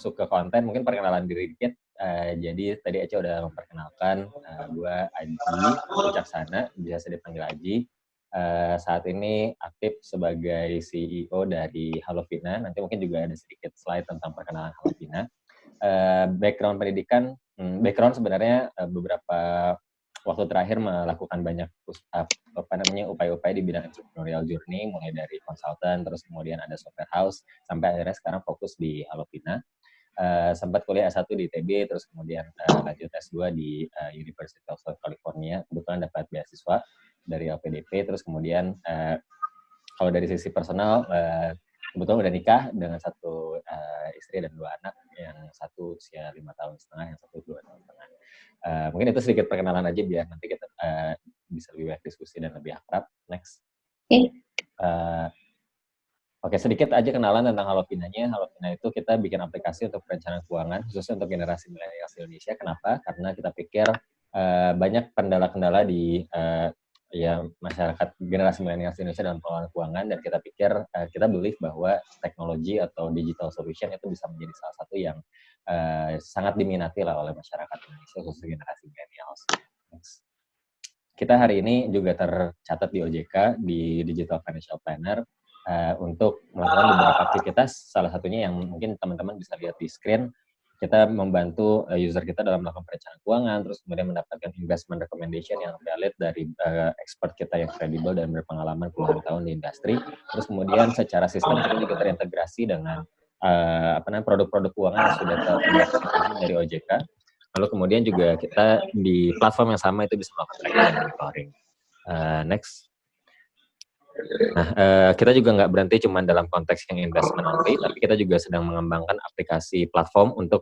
masuk ke konten, mungkin perkenalan diri dikit. Jadi tadi Aca udah memperkenalkan, gue Aji Wicaksana, biasa dipanggil Aji. Saat ini aktif sebagai CEO dari Halovina. Nanti mungkin juga ada sedikit slide tentang perkenalan Halovina. Background pendidikan, background sebenarnya beberapa waktu terakhir melakukan banyak upaya-upaya di bidang entrepreneurial journey, mulai dari konsultan, terus kemudian ada software house, sampai akhirnya sekarang fokus di Halovina. Sempat kuliah S1 di ITB, terus kemudian lanjut S2 di University of South California. Kebetulan dapat beasiswa dari LPDP, terus kemudian kalau dari sisi personal, kebetulan udah nikah dengan satu istri dan 2 anak, yang satu usia 5 tahun setengah, yang satu 2 tahun setengah. Mungkin itu sedikit perkenalan aja biar nanti kita bisa lebih banyak diskusi dan lebih akrab. Next. Oke, sedikit aja kenalan tentang Halovina-nya. Halovina itu kita bikin aplikasi untuk perencanaan keuangan, khususnya untuk generasi milenial Indonesia. Kenapa? Karena kita pikir banyak kendala-kendala di masyarakat generasi milenial Indonesia dalam pengelolaan keuangan, dan kita pikir, kita believe bahwa teknologi atau digital solution itu bisa menjadi salah satu yang sangat diminati lah oleh masyarakat Indonesia, khususnya generasi milenial. Kita hari ini juga tercatat di OJK, di Digital Financial Planner, untuk melakukan beberapa aktivitas, salah satunya yang mungkin teman-teman bisa lihat di screen. Kita membantu user kita dalam melakukan perencanaan keuangan, terus kemudian mendapatkan investment recommendation yang valid dari expert kita yang kredibel dan berpengalaman puluhan tahun di industri. Terus kemudian secara sistem kita juga terintegrasi dengan produk-produk keuangan yang sudah terintegrasi dari OJK. Lalu kemudian juga kita di platform yang sama itu bisa melakukan tracking dan monitoring. Next. Nah, kita juga nggak berhenti cuma dalam konteks yang investment only, tapi kita juga sedang mengembangkan aplikasi platform untuk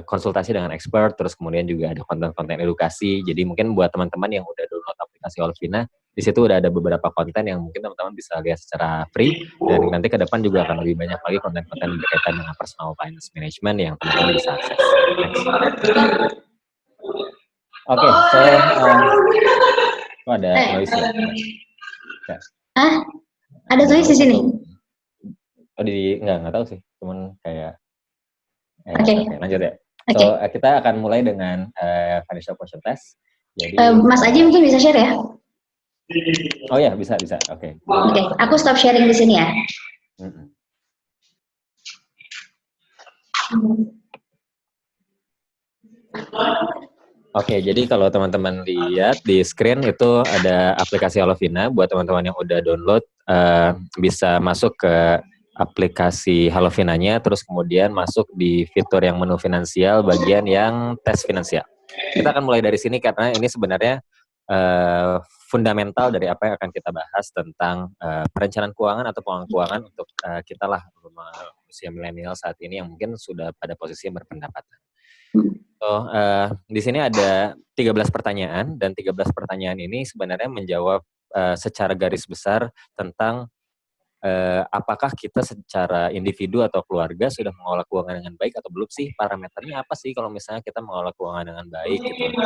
konsultasi dengan expert, terus kemudian juga ada konten-konten edukasi. Jadi mungkin buat teman-teman yang udah download aplikasi Halovina, di situ udah ada beberapa konten yang mungkin teman-teman bisa lihat secara free, dan nanti ke depan juga akan lebih banyak lagi konten-konten berkaitan dengan personal finance management yang teman-teman bisa akses. Next. Oke, kok ada noise ya? Ada tulis di sini. Oh, nggak tahu sih, cuman kayak Oke, lanjut ya. So, kita akan mulai dengan financial quotient test. Jadi Mas Aji mungkin bisa share ya? Oh ya, bisa. Oke. Oke, aku stop sharing di sini ya. Oke, jadi kalau teman-teman lihat di screen itu ada aplikasi Halovina. Buat teman-teman yang udah download, bisa masuk ke aplikasi Halovina-nya, terus kemudian masuk di fitur yang menu finansial, bagian yang tes finansial. Kita akan mulai dari sini karena ini sebenarnya fundamental dari apa yang akan kita bahas tentang perencanaan keuangan atau pengelolaan keuangan untuk kita lah, usia milenial saat ini yang mungkin sudah pada posisi yang berpendapatan. So, di sini ada 13 pertanyaan, dan 13 pertanyaan ini sebenarnya menjawab secara garis besar tentang apakah kita secara individu atau keluarga sudah mengelola keuangan dengan baik atau belum sih? Parameternya apa sih kalau misalnya kita mengelola keuangan dengan baik gitu?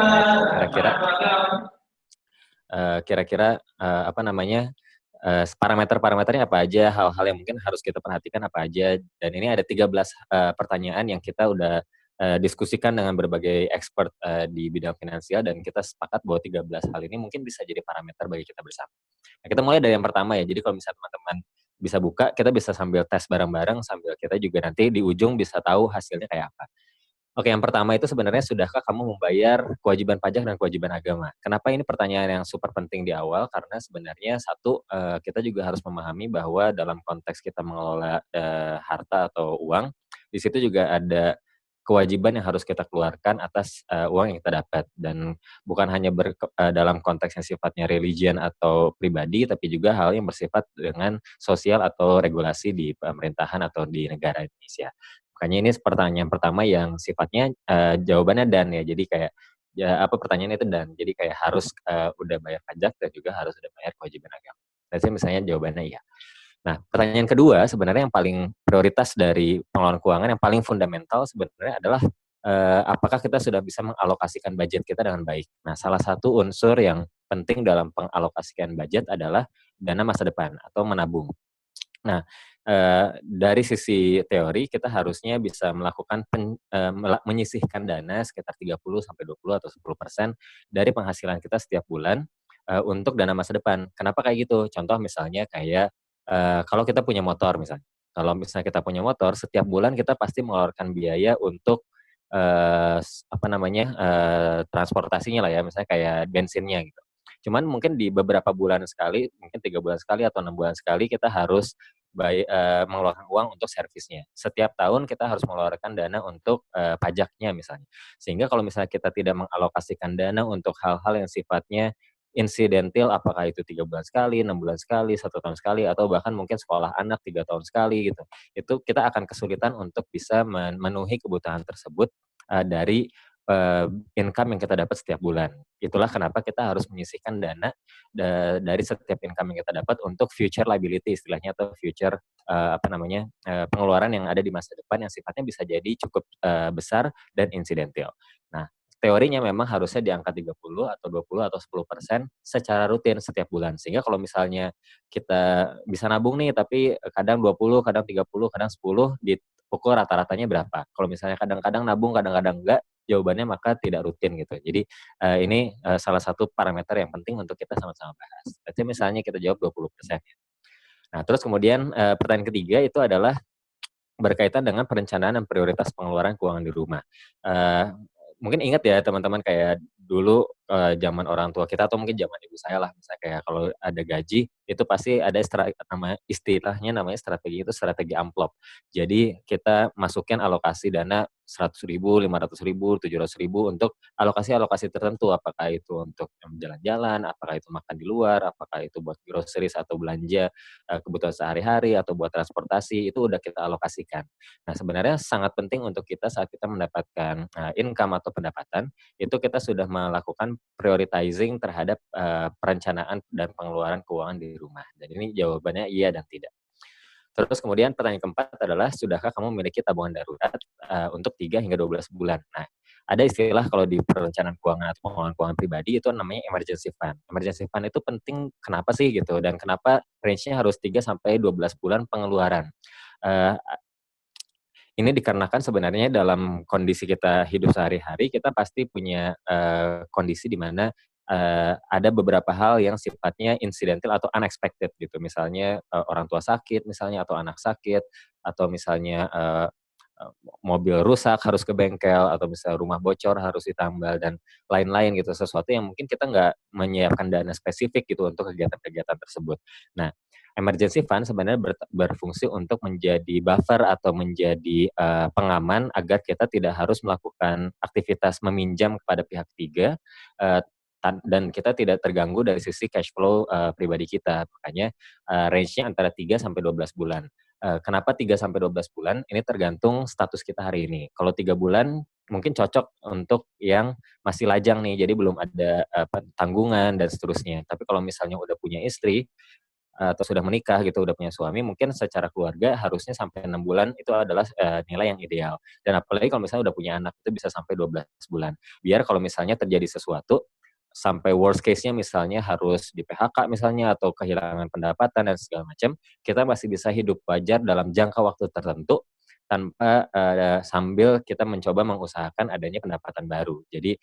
Kira-kira parameter-parameternya apa aja, hal-hal yang mungkin harus kita perhatikan apa aja. Dan ini ada 13 pertanyaan yang kita udah diskusikan dengan berbagai expert di bidang finansial, dan kita sepakat bahwa 13 hal ini mungkin bisa jadi parameter bagi kita bersama. Nah, kita mulai dari yang pertama ya. Jadi kalau misalnya teman-teman bisa buka, kita bisa sambil tes bareng-bareng, sambil kita juga nanti di ujung bisa tahu hasilnya kayak apa. Oke, yang pertama itu sebenarnya sudahkah kamu membayar kewajiban pajak dan kewajiban agama? Kenapa ini pertanyaan yang super penting di awal? Karena sebenarnya satu, kita juga harus memahami bahwa dalam konteks kita mengelola harta atau uang, di situ juga ada kewajiban yang harus kita keluarkan atas uang yang kita dapat, dan bukan hanya dalam konteks yang sifatnya religion atau pribadi, tapi juga hal yang bersifat dengan sosial atau regulasi di pemerintahan atau di negara Indonesia. Makanya ini pertanyaan pertama yang sifatnya jawabannya dan ya, jadi kayak pertanyaannya itu dan, jadi kayak harus udah bayar pajak dan juga harus udah bayar kewajiban agama. Jadi misalnya jawabannya iya. Nah, pertanyaan kedua sebenarnya yang paling prioritas dari pengelolaan keuangan, yang paling fundamental sebenarnya adalah apakah kita sudah bisa mengalokasikan budget kita dengan baik. Nah, salah satu unsur yang penting dalam pengalokasikan budget adalah dana masa depan atau menabung. Nah, dari sisi teori kita harusnya bisa melakukan menyisihkan dana sekitar 30-20 atau 10% dari penghasilan kita setiap bulan untuk dana masa depan. Kenapa kayak gitu? Contoh misalnya kayak kalau kita punya motor misalnya. Kalau misalnya kita punya motor, setiap bulan kita pasti mengeluarkan biaya untuk transportasinya lah ya, misalnya kayak bensinnya gitu. Cuman mungkin di beberapa bulan sekali, mungkin 3 bulan sekali atau 6 bulan sekali kita harus mengeluarkan uang untuk servisnya. Setiap tahun kita harus mengeluarkan dana untuk pajaknya misalnya. Sehingga kalau misalnya kita tidak mengalokasikan dana untuk hal-hal yang sifatnya insidentil, apakah itu 3 bulan sekali, 6 bulan sekali, 1 tahun sekali, atau bahkan mungkin sekolah anak 3 tahun sekali gitu. Itu kita akan kesulitan untuk bisa memenuhi kebutuhan tersebut dari income yang kita dapat setiap bulan. Itulah kenapa kita harus menyisihkan dana dari setiap income yang kita dapat untuk future liability istilahnya, atau future pengeluaran yang ada di masa depan yang sifatnya bisa jadi cukup besar dan insidental. Nah, teorinya memang harusnya di angka 30 atau 20 atau 10% secara rutin setiap bulan. Sehingga kalau misalnya kita bisa nabung nih, tapi kadang 20, kadang 30, kadang 10, dipukul rata-ratanya berapa. Kalau misalnya kadang-kadang nabung, kadang-kadang enggak, jawabannya maka tidak rutin gitu. Jadi ini salah satu parameter yang penting untuk kita sama-sama bahas. Berarti misalnya kita jawab 20%. Nah, terus kemudian pertanyaan ketiga itu adalah berkaitan dengan perencanaan dan prioritas pengeluaran keuangan di rumah. Mungkin ingat ya teman-teman, kayak dulu zaman orang tua kita atau mungkin zaman ibu saya lah, misalnya kayak kalau ada gaji itu pasti ada istilahnya namanya strategi amplop. Jadi kita masukin alokasi dana 100.000, 500.000, 700.000 untuk alokasi-alokasi tertentu, apakah itu untuk jalan-jalan, apakah itu makan di luar, apakah itu buat groceries atau belanja kebutuhan sehari-hari atau buat transportasi, itu udah kita alokasikan. Nah, sebenarnya sangat penting untuk kita saat kita mendapatkan income atau pendapatan, itu kita sudah melakukan prioritizing terhadap perencanaan dan pengeluaran keuangan di rumah. Dan ini jawabannya iya dan tidak. Terus kemudian pertanyaan keempat adalah, sudahkah kamu memiliki tabungan darurat untuk 3 hingga 12 bulan? Nah, ada istilah kalau di perencanaan keuangan atau pengelolaan keuangan pribadi itu namanya emergency fund. Emergency fund itu penting kenapa sih gitu, dan kenapa range-nya harus 3 sampai 12 bulan pengeluaran. Uh, ini dikarenakan sebenarnya dalam kondisi kita hidup sehari-hari, kita pasti punya kondisi di mana ada beberapa hal yang sifatnya insidental atau unexpected gitu. Misalnya orang tua sakit misalnya, atau anak sakit, atau misalnya mobil rusak harus ke bengkel, atau misalnya rumah bocor harus ditambal, dan lain-lain gitu. Sesuatu yang mungkin kita nggak menyiapkan dana spesifik gitu untuk kegiatan-kegiatan tersebut. Nah, emergency fund sebenarnya berfungsi untuk menjadi buffer atau menjadi pengaman agar kita tidak harus melakukan aktivitas meminjam kepada pihak ketiga, dan kita tidak terganggu dari sisi cash flow pribadi kita. Makanya range-nya antara 3 sampai 12 bulan. Kenapa 3 sampai 12 bulan? Ini tergantung status kita hari ini. Kalau 3 bulan mungkin cocok untuk yang masih lajang nih, jadi belum ada tanggungan dan seterusnya. Tapi kalau misalnya udah punya istri atau sudah menikah gitu, udah punya suami, mungkin secara keluarga harusnya sampai 6 bulan itu adalah nilai yang ideal. Dan apalagi kalau misalnya udah punya anak, itu bisa sampai 12 bulan. Biar kalau misalnya terjadi sesuatu, sampai worst case-nya misalnya harus di PHK misalnya, atau kehilangan pendapatan dan segala macam, kita masih bisa hidup wajar dalam jangka waktu tertentu tanpa sambil kita mencoba mengusahakan adanya pendapatan baru. Jadi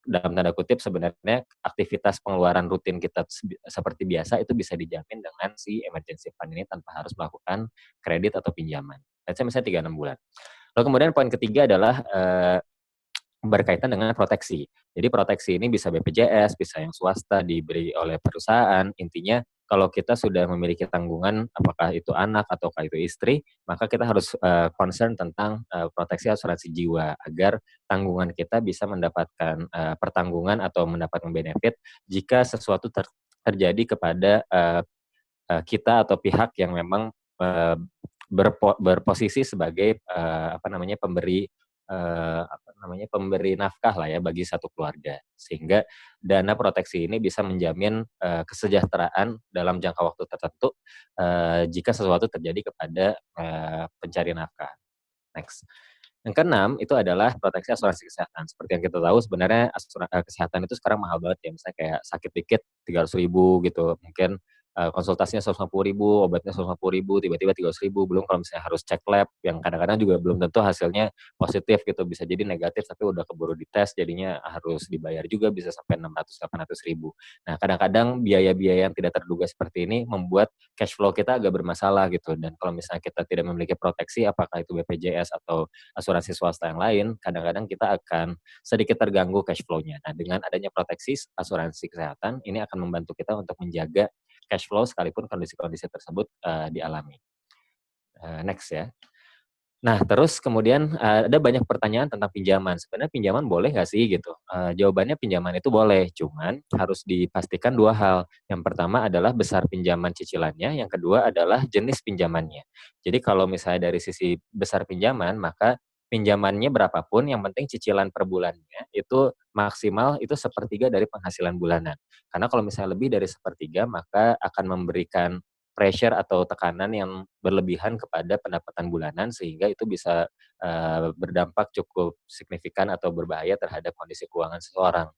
dalam tanda kutip sebenarnya aktivitas pengeluaran rutin kita seperti biasa itu bisa dijamin dengan si emergency fund ini tanpa harus melakukan kredit atau pinjaman. Let's say misalnya 3-6 bulan. Lalu kemudian poin ketiga adalah berkaitan dengan proteksi. Jadi proteksi ini bisa BPJS, bisa yang swasta diberi oleh perusahaan. Intinya kalau kita sudah memiliki tanggungan, apakah itu anak ataukah itu istri, maka kita harus concern tentang proteksi asuransi jiwa agar tanggungan kita bisa mendapatkan pertanggungan atau mendapatkan benefit jika sesuatu terjadi kepada kita atau pihak yang memang berposisi sebagai pemberi nafkah lah ya bagi satu keluarga, sehingga dana proteksi ini bisa menjamin kesejahteraan dalam jangka waktu tertentu jika sesuatu terjadi kepada pencari nafkah. Next. Yang keenam itu adalah proteksi asuransi kesehatan. Seperti yang kita tahu sebenarnya kesehatan itu sekarang mahal banget ya. Misalnya kayak sakit dikit 300.000 gitu. Mungkin konsultasinya 150.000, obatnya 150.000, tiba-tiba 300.000, belum kalau misalnya harus cek lab yang kadang-kadang juga belum tentu hasilnya positif gitu, bisa jadi negatif tapi udah keburu dites jadinya harus dibayar juga bisa sampai 600-800.000. Nah kadang-kadang biaya-biaya yang tidak terduga seperti ini membuat cash flow kita agak bermasalah gitu, dan kalau misalnya kita tidak memiliki proteksi apakah itu BPJS atau asuransi swasta yang lain, kadang-kadang kita akan sedikit terganggu cash flow-nya. Nah dengan adanya proteksi asuransi kesehatan ini akan membantu kita untuk menjaga cash flow sekalipun kondisi-kondisi tersebut dialami. Next ya. Nah, terus kemudian ada banyak pertanyaan tentang pinjaman. Sebenarnya pinjaman boleh nggak sih gitu? Jawabannya pinjaman itu boleh, cuman harus dipastikan dua hal. Yang pertama adalah besar pinjaman cicilannya, yang kedua adalah jenis pinjamannya. Jadi kalau misalnya dari sisi besar pinjaman, maka pinjamannya berapapun, yang penting cicilan per bulannya itu maksimal itu sepertiga dari penghasilan bulanan. Karena kalau misalnya lebih dari sepertiga, maka akan memberikan pressure atau tekanan yang berlebihan kepada pendapatan bulanan sehingga itu bisa berdampak cukup signifikan atau berbahaya terhadap kondisi keuangan seseorang.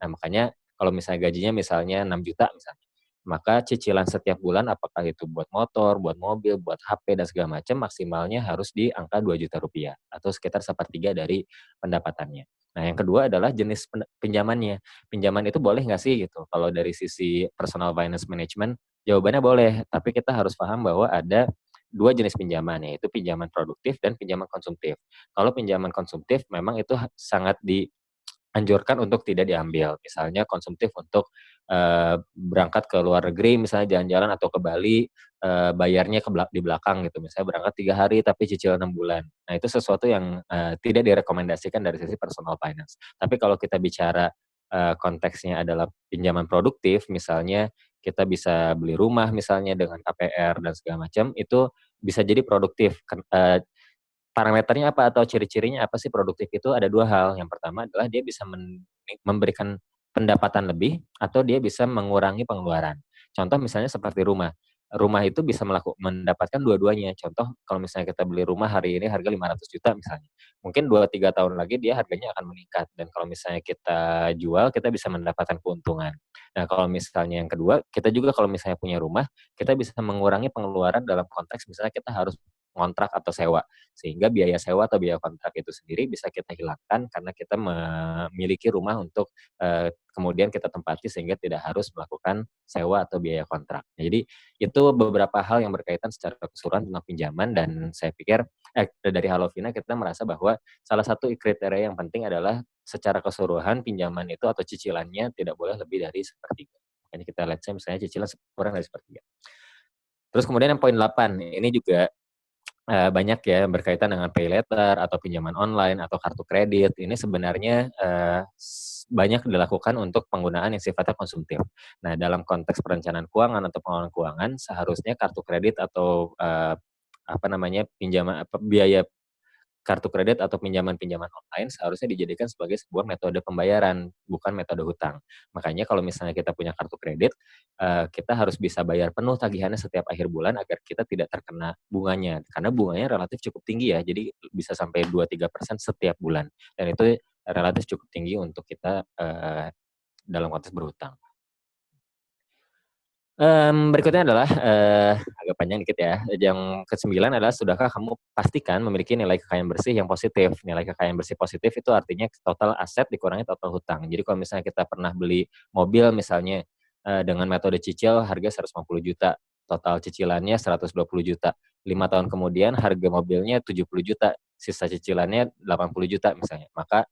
Nah, makanya kalau misalnya gajinya misalnya 6 juta misalnya, maka cicilan setiap bulan apakah itu buat motor, buat mobil, buat HP dan segala macam maksimalnya harus di angka 2 juta rupiah atau sekitar sepertiga dari pendapatannya. Nah, yang kedua adalah jenis pinjamannya. Pinjaman itu boleh nggak sih gitu? Kalau dari sisi personal finance management, jawabannya boleh, tapi kita harus paham bahwa ada dua jenis pinjaman, yaitu pinjaman produktif dan pinjaman konsumtif. Kalau pinjaman konsumtif memang itu sangat dianjurkan untuk tidak diambil. Misalnya konsumtif untuk berangkat ke luar negeri, misalnya jalan-jalan atau ke Bali, bayarnya di belakang gitu. Misalnya berangkat 3 hari tapi cicil 6 bulan. Nah itu sesuatu yang tidak direkomendasikan dari sisi personal finance. Tapi kalau kita bicara konteksnya adalah pinjaman produktif, misalnya kita bisa beli rumah misalnya dengan KPR dan segala macam, itu bisa jadi produktif. Parameternya apa atau ciri-cirinya apa sih produktif itu ada dua hal. Yang pertama adalah dia bisa memberikan pendapatan lebih atau dia bisa mengurangi pengeluaran. Contoh misalnya seperti rumah. Rumah itu bisa mendapatkan dua-duanya. Contoh kalau misalnya kita beli rumah hari ini harga 500 juta misalnya. Mungkin 2-3 tahun lagi dia harganya akan meningkat. Dan kalau misalnya kita jual, kita bisa mendapatkan keuntungan. Nah kalau misalnya yang kedua, kita juga kalau misalnya punya rumah, kita bisa mengurangi pengeluaran dalam konteks misalnya kita harus kontrak atau sewa, sehingga biaya sewa atau biaya kontrak itu sendiri bisa kita hilangkan karena kita memiliki rumah untuk kemudian kita tempati sehingga tidak harus melakukan sewa atau biaya kontrak. Nah, jadi itu beberapa hal yang berkaitan secara keseluruhan tentang pinjaman, dan saya pikir dari Halovina kita merasa bahwa salah satu kriteria yang penting adalah secara keseluruhan pinjaman itu atau cicilannya tidak boleh lebih dari sepertiga. Jadi kita lihat misalnya cicilan kurang dari sepertiga. Terus kemudian yang poin 8, ini juga banyak ya berkaitan dengan pay later atau pinjaman online atau kartu kredit. Ini sebenarnya banyak dilakukan untuk penggunaan yang sifatnya konsumtif. Nah, dalam konteks perencanaan keuangan atau pengelolaan keuangan, seharusnya kartu kredit atau biaya kartu kredit atau pinjaman-pinjaman online seharusnya dijadikan sebagai sebuah metode pembayaran, bukan metode hutang. Makanya kalau misalnya kita punya kartu kredit, kita harus bisa bayar penuh tagihannya setiap akhir bulan agar kita tidak terkena bunganya. Karena bunganya relatif cukup tinggi ya, jadi bisa sampai 2-3% setiap bulan. Dan itu relatif cukup tinggi untuk kita dalam konteks berhutang. Berikutnya adalah agak panjang dikit ya. Yang ke-9 adalah sudahkah kamu pastikan memiliki nilai kekayaan bersih yang positif. Nilai kekayaan bersih positif itu artinya total aset dikurangi total hutang. Jadi kalau misalnya kita pernah beli mobil misalnya dengan metode cicil harga 150 juta, total cicilannya 120 juta. 5 tahun kemudian harga mobilnya 70 juta, sisa cicilannya 80 juta misalnya. Maka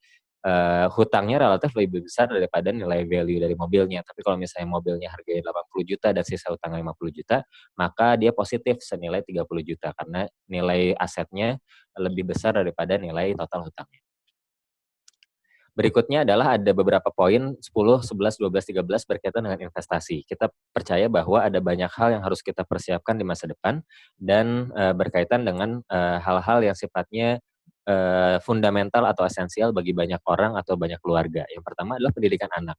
hutangnya relatif lebih besar daripada nilai value dari mobilnya. Tapi kalau misalnya mobilnya harganya 80 juta dan sisa hutangnya 50 juta, maka dia positif senilai 30 juta karena nilai asetnya lebih besar daripada nilai total hutangnya. Berikutnya adalah ada beberapa poin 10, 11, 12, 13 berkaitan dengan investasi. Kita percaya bahwa ada banyak hal yang harus kita persiapkan di masa depan dan berkaitan dengan hal-hal yang sifatnya fundamental atau esensial bagi banyak orang atau banyak keluarga. Yang pertama adalah pendidikan anak.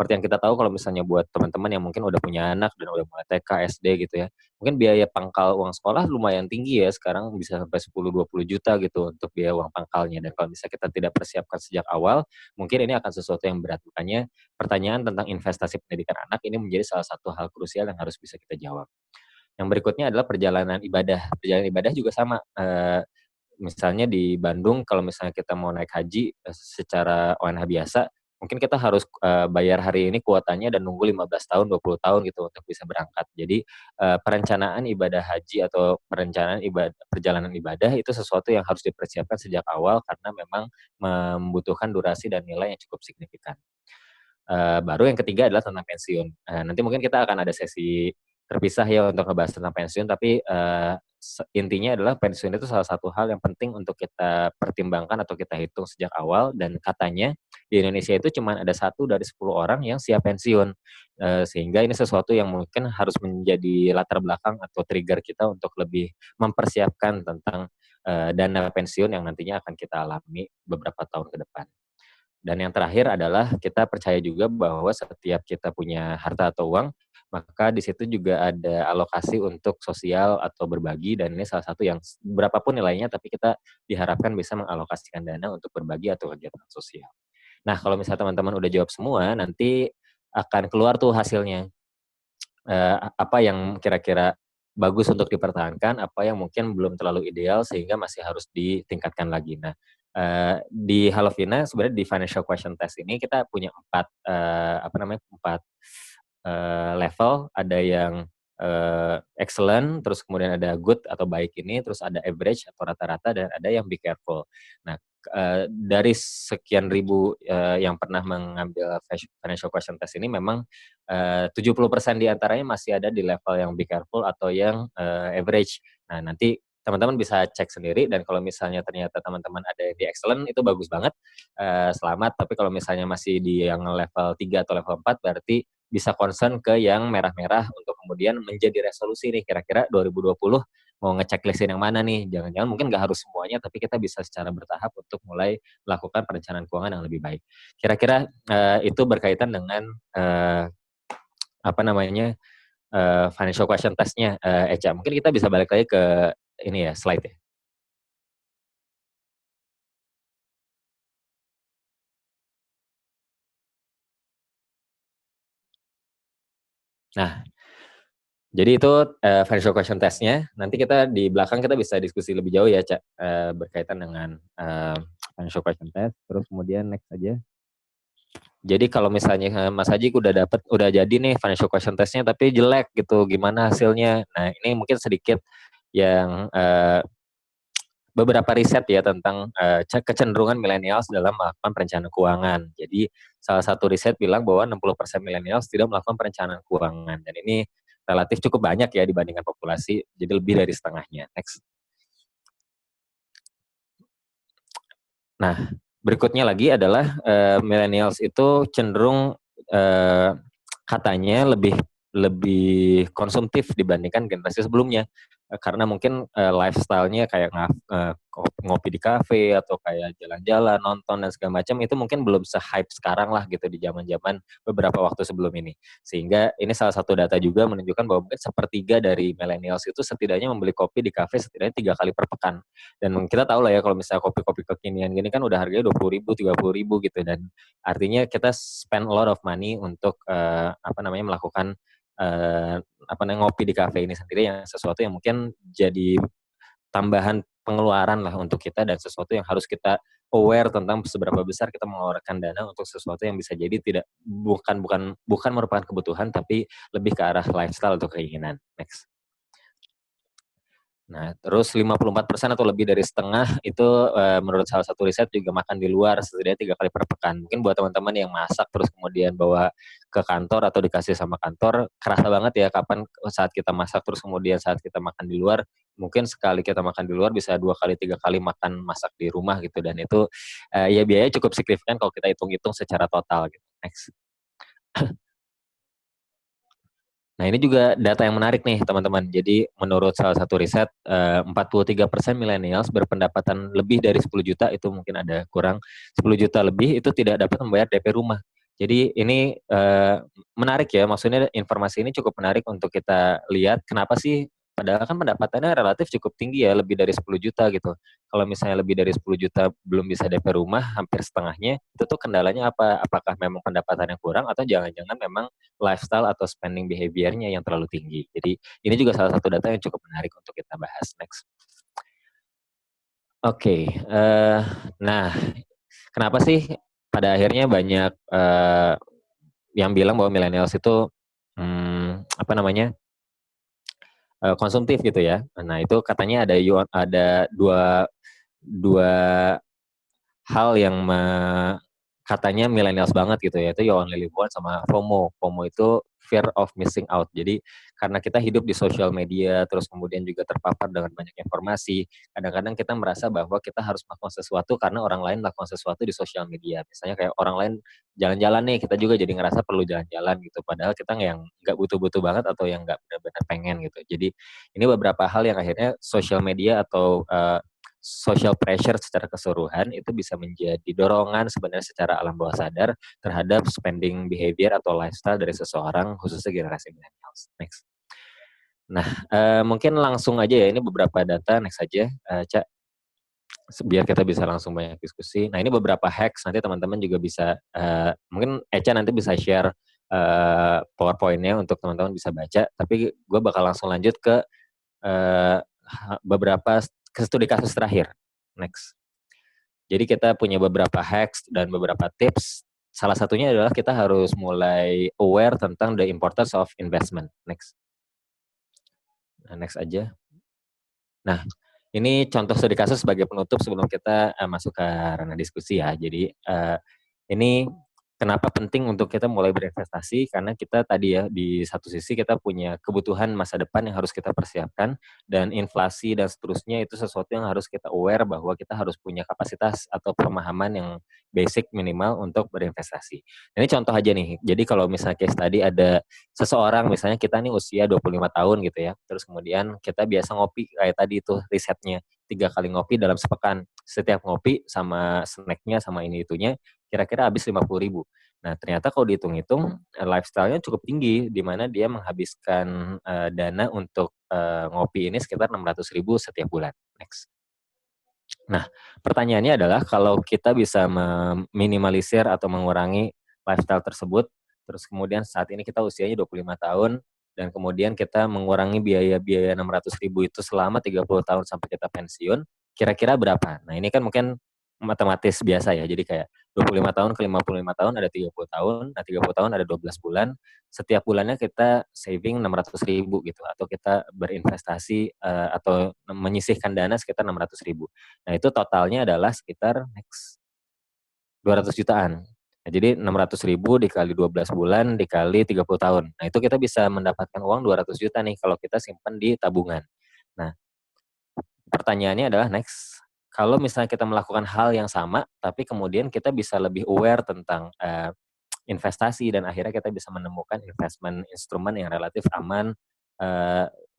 seperti yang kita tahu kalau misalnya buat teman-teman yang mungkin udah punya anak dan udah mulai TK, SD gitu ya, mungkin biaya pangkal uang sekolah lumayan tinggi ya, sekarang bisa sampai 10-20 juta gitu untuk biaya uang pangkalnya. Dan kalau misalnya kita tidak persiapkan sejak awal, mungkin ini akan sesuatu yang berat. Makanya pertanyaan tentang investasi pendidikan anak ini menjadi salah satu hal krusial yang harus bisa kita jawab. Yang berikutnya adalah perjalanan ibadah. Perjalanan ibadah juga sama. Misalnya di Bandung, kalau misalnya kita mau naik haji secara ONH biasa, mungkin kita harus bayar hari ini kuotanya dan nunggu 15 tahun, 20 tahun gitu untuk bisa berangkat. Jadi perencanaan ibadah haji atau perencanaan perjalanan ibadah itu sesuatu yang harus dipersiapkan sejak awal karena memang membutuhkan durasi dan nilai yang cukup signifikan. Baru yang ketiga adalah tentang pensiun. Nanti mungkin kita akan ada sesi terpisah ya untuk ngebahas tentang pensiun, tapi intinya adalah pensiun itu salah satu hal yang penting untuk kita pertimbangkan atau kita hitung sejak awal, dan katanya di Indonesia itu cuma ada 1 dari 10 orang yang siap pensiun. Sehingga ini sesuatu yang mungkin harus menjadi latar belakang atau trigger kita untuk lebih mempersiapkan tentang dana pensiun yang nantinya akan kita alami beberapa tahun ke depan. Dan yang terakhir adalah kita percaya juga bahwa setiap kita punya harta atau uang, maka di situ juga ada alokasi untuk sosial atau berbagi, dan ini salah satu yang berapapun nilainya, tapi kita diharapkan bisa mengalokasikan dana untuk berbagi atau kegiatan sosial. Nah, kalau misalnya teman-teman udah jawab semua, nanti akan keluar tuh hasilnya. Apa yang kira-kira bagus untuk dipertahankan, apa yang mungkin belum terlalu ideal sehingga masih harus ditingkatkan lagi. Nah, di Halovina sebenarnya di financial question test ini kita punya 4 level. Ada yang excellent, terus kemudian ada good atau baik ini, terus ada average atau rata-rata, dan ada yang be careful. Nah, dari sekian ribu yang pernah mengambil financial question test ini, memang 70% di antaranya masih ada di level yang be careful atau yang average. Nah, nanti teman-teman bisa cek sendiri, dan kalau misalnya ternyata teman-teman ada di excellent, itu bagus banget, selamat. Tapi kalau misalnya masih di yang level 3 atau level 4, berarti bisa concern ke yang merah-merah untuk kemudian menjadi resolusi nih, kira-kira 2020 mau ngecek listin yang mana nih. Jangan-jangan mungkin nggak harus semuanya, tapi kita bisa secara bertahap untuk mulai melakukan perencanaan keuangan yang lebih baik. Kira-kira itu berkaitan dengan financial question test-nya, Eca. Mungkin kita bisa balik lagi ke ini ya, slide ya. Nah, jadi itu financial question test-nya. Nanti kita di belakang kita bisa diskusi lebih jauh ya, Cak, berkaitan dengan financial question test. Terus kemudian next aja. Jadi kalau misalnya Mas Haji udah jadi nih financial question test-nya tapi jelek gitu, gimana hasilnya? Nah, ini mungkin sedikit yang beberapa riset ya tentang kecenderungan millennials dalam melakukan perencanaan keuangan. Jadi salah satu riset bilang bahwa 60% millennials tidak melakukan perencanaan keuangan, dan ini relatif cukup banyak ya dibandingkan populasi, jadi lebih dari setengahnya. Next. Nah, berikutnya lagi adalah millennials itu cenderung katanya lebih konsumtif dibandingkan generasi sebelumnya, karena mungkin lifestyle-nya kayak ngopi di kafe atau kayak jalan-jalan, nonton dan segala macam, itu mungkin belum se-hype sekarang lah gitu di zaman-zaman beberapa waktu sebelum ini. Sehingga ini salah satu data juga menunjukkan bahwa mungkin 1/3 dari millennials itu setidaknya membeli kopi di kafe setidaknya 3 kali per pekan. Dan kita tahu lah ya kalau misalnya kopi-kopi kekinian gini kan udah harganya 20.000, 30.000 gitu, dan artinya kita spend a lot of money untuk melakukan ngopi di kafe ini sendiri, yang sesuatu yang mungkin jadi tambahan pengeluaran lah untuk kita, dan sesuatu yang harus kita aware tentang seberapa besar kita mengeluarkan dana untuk sesuatu yang bisa jadi bukan merupakan kebutuhan, tapi lebih ke arah lifestyle atau keinginan. Next. Nah, terus 54% atau lebih dari setengah itu menurut salah satu riset juga makan di luar setidaknya 3 kali per pekan. Mungkin buat teman-teman yang masak terus kemudian bawa ke kantor atau dikasih sama kantor, kerasa banget ya kapan saat kita masak terus kemudian saat kita makan di luar, mungkin sekali kita makan di luar bisa 2 kali 3 kali makan masak di rumah gitu, dan itu ya biayanya cukup signifikan kalau kita hitung-hitung secara total gitu. Next. Nah, ini juga data yang menarik nih, teman-teman. Jadi, menurut salah satu riset, 43% millennials berpendapatan lebih dari 10 juta, itu mungkin ada kurang 10 juta lebih, itu tidak dapat membayar DP rumah. Jadi ini menarik ya, maksudnya informasi ini cukup menarik untuk kita lihat kenapa sih, padahal kan pendapatannya relatif cukup tinggi ya, lebih dari 10 juta gitu. Kalau misalnya lebih dari 10 juta belum bisa DP rumah, hampir setengahnya, itu tuh kendalanya apa? Apakah memang pendapatannya kurang atau jangan-jangan memang lifestyle atau spending behavior-nya yang terlalu tinggi. Jadi ini juga salah satu data yang cukup menarik untuk kita bahas next. Oke, nah kenapa sih pada akhirnya banyak yang bilang bahwa millennials itu apa namanya konsumtif gitu ya. Nah itu katanya ada dua dua hal yang katanya millennials banget gitu ya, itu you only live once sama FOMO. FOMO itu fear of missing out. Jadi karena kita hidup di sosial media, terus kemudian juga terpapar dengan banyak informasi, kadang-kadang kita merasa bahwa kita harus melakukan sesuatu karena orang lain melakukan sesuatu di sosial media. Misalnya kayak orang lain jalan-jalan nih, kita juga jadi ngerasa perlu jalan-jalan gitu. Padahal kita yang nggak butuh-butuh banget atau yang nggak benar-benar pengen gitu. Jadi ini beberapa hal yang akhirnya sosial media atau social pressure secara keseluruhan itu bisa menjadi dorongan sebenarnya secara alam bawah sadar terhadap spending behavior atau lifestyle dari seseorang khususnya generasi millennials. Next. Nah, mungkin langsung aja ya, ini beberapa data next aja, Cak, biar kita bisa langsung banyak diskusi. Nah, ini beberapa hacks, nanti teman-teman juga bisa, mungkin Eca nanti bisa share PowerPoint-nya untuk teman-teman bisa baca, tapi gue bakal langsung lanjut ke beberapa studi kasus terakhir. Next. Jadi kita punya beberapa hacks dan beberapa tips. Salah satunya adalah kita harus mulai aware tentang the importance of investment. Next. Nah, next aja. Nah, ini contoh studi kasus sebagai penutup sebelum kita masuk ke ranah diskusi ya. Jadi ini kenapa penting untuk kita mulai berinvestasi, karena kita tadi ya di satu sisi kita punya kebutuhan masa depan yang harus kita persiapkan, dan inflasi dan seterusnya itu sesuatu yang harus kita aware bahwa kita harus punya kapasitas atau pemahaman yang basic minimal untuk berinvestasi. Ini contoh aja nih, jadi kalau misalnya case tadi ada seseorang, misalnya kita nih usia 25 tahun gitu ya, terus kemudian kita biasa ngopi kayak tadi itu risetnya, 3 kali ngopi dalam sepekan, setiap ngopi sama snacknya sama ini itunya kira-kira habis 50.000. Nah ternyata kalau dihitung-hitung lifestyle-nya cukup tinggi, di mana dia menghabiskan dana untuk ngopi ini sekitar 600.000 setiap bulan. Next. Nah pertanyaannya adalah kalau kita bisa meminimalisir atau mengurangi lifestyle tersebut, terus kemudian saat ini kita usianya 25 tahun, dan kemudian kita mengurangi biaya-biaya 600.000 itu selama 30 tahun sampai kita pensiun, kira-kira berapa? Nah ini kan mungkin matematis biasa ya, jadi kayak 25 tahun ke 55 tahun ada 30 tahun, nah 30 tahun ada 12 bulan, setiap bulannya kita saving 600.000 gitu, atau kita berinvestasi atau menyisihkan dana sekitar 600.000. Nah itu totalnya adalah sekitar 200 jutaan. Nah, jadi 600.000 dikali 12 bulan dikali 30 tahun. Nah itu kita bisa mendapatkan uang 200 juta nih kalau kita simpan di tabungan. Nah pertanyaannya adalah next, kalau misalnya kita melakukan hal yang sama, tapi kemudian kita bisa lebih aware tentang investasi dan akhirnya kita bisa menemukan investment instrumen yang relatif aman,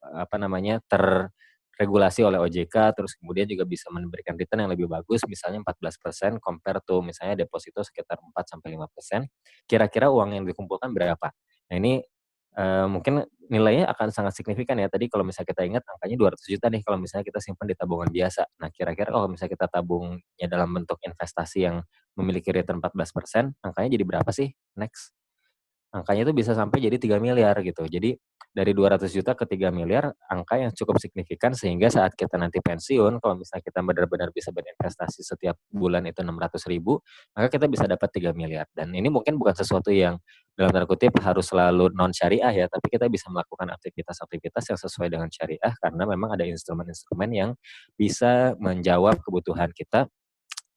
apa namanya, terregulasi oleh OJK, terus kemudian juga bisa memberikan return yang lebih bagus, misalnya 14% compare to misalnya deposito sekitar 4-5%, kira-kira uang yang dikumpulkan berapa? Nah ini mungkin nilainya akan sangat signifikan ya. Tadi kalau misalnya kita ingat angkanya 200 juta nih kalau misalnya kita simpan di tabungan biasa. Nah, kira-kira kalau misalnya kita tabungnya dalam bentuk investasi yang memiliki return 14%, angkanya jadi berapa sih? Next. Angkanya itu bisa sampai jadi 3 miliar gitu. Jadi dari 200 juta ke 3 miliar, angka yang cukup signifikan sehingga saat kita nanti pensiun, kalau misalnya kita benar-benar bisa berinvestasi setiap bulan itu 600.000, maka kita bisa dapat 3 miliar. Dan ini mungkin bukan sesuatu yang dalam tanda kutip harus selalu non syariah ya, tapi kita bisa melakukan aktivitas-aktivitas yang sesuai dengan syariah karena memang ada instrumen-instrumen yang bisa menjawab kebutuhan kita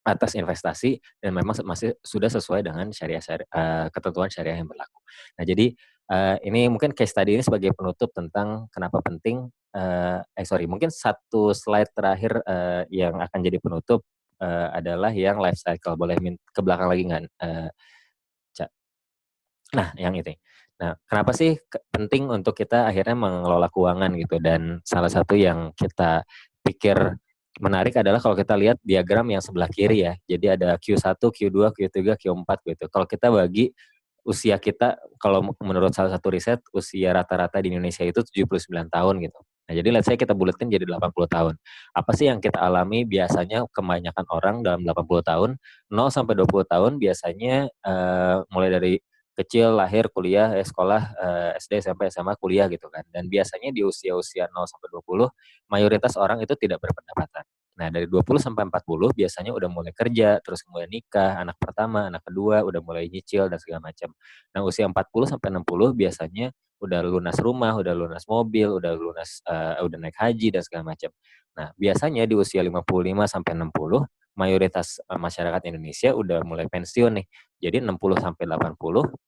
atas investasi dan memang masih sudah sesuai dengan ketentuan syariah yang berlaku. Nah, jadi ini mungkin case study ini sebagai penutup tentang kenapa penting. Mungkin satu slide terakhir yang akan jadi penutup adalah yang life cycle. Boleh ke belakang lagi nggak, Cak? Nah, yang itu. Nah, kenapa sih penting untuk kita akhirnya mengelola keuangan gitu? Dan salah satu yang kita pikir menarik adalah kalau kita lihat diagram yang sebelah kiri ya. Jadi ada Q1, Q2, Q3, Q4 gitu. Kalau kita bagi usia kita, kalau menurut salah satu riset, usia rata-rata di Indonesia itu 79 tahun gitu. Nah, jadi let's say kita buletin jadi 80 tahun. Apa sih yang kita alami biasanya kebanyakan orang dalam 80 tahun? 0 sampai 20 tahun biasanya mulai dari kecil, lahir, kuliah, sekolah, SD, SMP, SMA, kuliah gitu kan. Dan biasanya di usia-usia 0 sampai 20, mayoritas orang itu tidak berpendapatan. Nah, dari 20 sampai 40 biasanya udah mulai kerja, terus kemudian nikah, anak pertama, anak kedua, udah mulai nyicil dan segala macam. Nah, usia 40 sampai 60 biasanya udah lunas rumah, udah lunas mobil, udah naik haji dan segala macam. Nah, biasanya di usia 55 sampai 60 mayoritas masyarakat Indonesia udah mulai pensiun nih. Jadi 60 sampai 80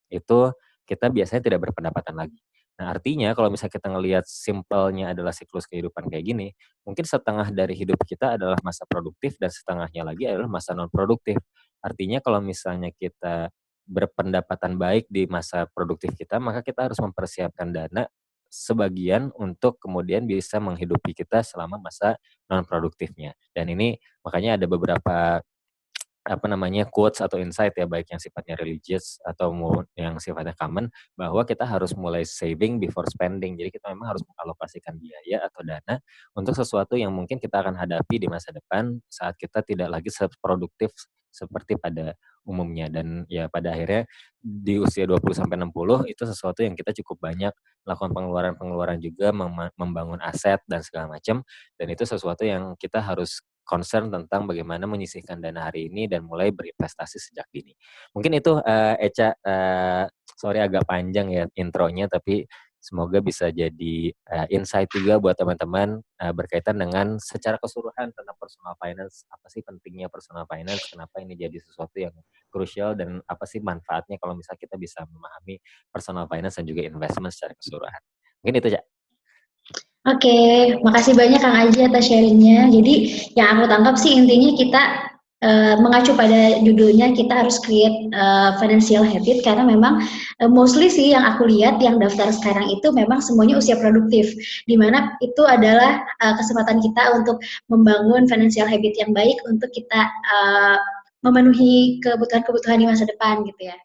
itu kita biasanya tidak berpendapatan lagi. Nah, artinya kalau misalnya kita ngelihat simpelnya adalah siklus kehidupan kayak gini, mungkin setengah dari hidup kita adalah masa produktif dan setengahnya lagi adalah masa non produktif. Artinya kalau misalnya kita berpendapatan baik di masa produktif kita, maka kita harus mempersiapkan dana sebagian untuk kemudian bisa menghidupi kita selama masa non produktifnya. Dan ini makanya ada beberapa quotes atau insight ya, baik yang sifatnya religious atau yang sifatnya common, bahwa kita harus mulai saving before spending. Jadi kita memang harus mengalokasikan biaya atau dana untuk sesuatu yang mungkin kita akan hadapi di masa depan saat kita tidak lagi seproduktif seperti pada umumnya. Dan ya pada akhirnya di usia 20 sampai 60 itu sesuatu yang kita cukup banyak melakukan pengeluaran-pengeluaran juga, membangun aset dan segala macam, dan itu sesuatu yang kita harus concern tentang bagaimana menyisihkan dana hari ini dan mulai berinvestasi sejak dini. Mungkin itu Eca, sorry agak panjang ya intronya, tapi semoga bisa jadi insight juga buat teman-teman berkaitan dengan secara keseluruhan tentang personal finance. Apa sih pentingnya personal finance, kenapa ini jadi sesuatu yang krusial, dan apa sih manfaatnya kalau misalnya kita bisa memahami personal finance dan juga investment secara keseluruhan. Mungkin itu, Cak. Oke, makasih banyak Kang Aji atas sharingnya. Jadi yang aku tangkap sih intinya kita mengacu pada judulnya, kita harus create financial habit, karena memang mostly sih yang aku lihat yang daftar sekarang itu memang semuanya usia produktif, dimana itu adalah kesempatan kita untuk membangun financial habit yang baik untuk kita memenuhi kebutuhan-kebutuhan di masa depan gitu ya.